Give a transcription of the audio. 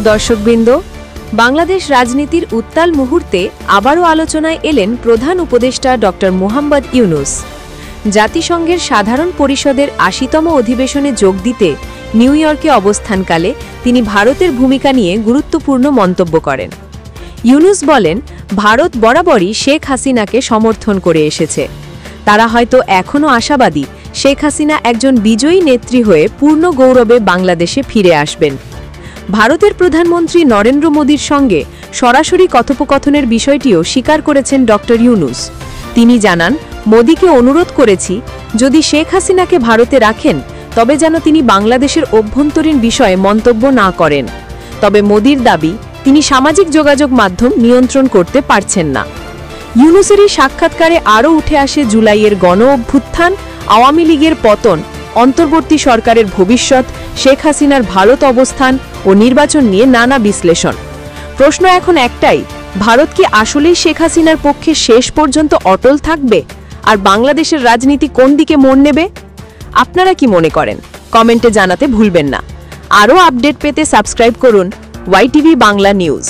দর্শকবৃন্দ, বাংলাদেশ রাজনীতির উত্তাল মুহূর্তে আবারও আলোচনায় এলেন প্রধান উপদেষ্টা ডক্টর মোহাম্মদ ইউনূস। জাতিসংঘের সাধারণ পরিষদের ৮০তম অধিবেশনে যোগ দিতে নিউ ইয়র্কে অবস্থানকালে তিনি ভারতের ভূমিকা নিয়ে গুরুত্বপূর্ণ মন্তব্য করেন। ইউনূস বলেন, ভারত বরাবরই শেখ হাসিনাকে সমর্থন করে এসেছে। তারা হয়তো এখনও আশাবাদী শেখ হাসিনা একজন বিজয়ী নেত্রী হয়ে পূর্ণ গৌরবে বাংলাদেশে ফিরে আসবেন। ভারতের প্রধানমন্ত্রী নরেন্দ্র মোদীর সঙ্গে সরাসরি কথোপকথনের বিষয়টিও স্বীকার করেছেন ডক্টর ইউনূস। তিনি জানান, মোদীকে অনুরোধ করেছি, যদি শেখ হাসিনাকে ভারতে রাখেন তবে যেন তিনি বাংলাদেশের অভ্যন্তরীণ বিষয়ে মন্তব্য না করেন। তবে মোদীর দাবি, তিনি সামাজিক যোগাযোগ মাধ্যম নিয়ন্ত্রণ করতে পারছেন না। ইউনূসের এই সাক্ষাৎকারে আরও উঠে আসে জুলাইয়ের গণ অভ্যুত্থান, আওয়ামী লীগের পতন, অন্তর্বর্তী সরকারের ভবিষ্যৎ, শেখ হাসিনার ভারত অবস্থান ও নির্বাচন নিয়ে নানা বিশ্লেষণ। প্রশ্ন এখন একটাই, ভারত কি আসলেই শেখ হাসিনার পক্ষে শেষ পর্যন্ত অটল থাকবে? আর বাংলাদেশের রাজনীতি কোন দিকে মোড় নেবে? আপনারা কি মনে করেন? কমেন্টে জানাতে ভুলবেন না। আরও আপডেট পেতে সাবস্ক্রাইব করুন YTV বাংলা নিউজ।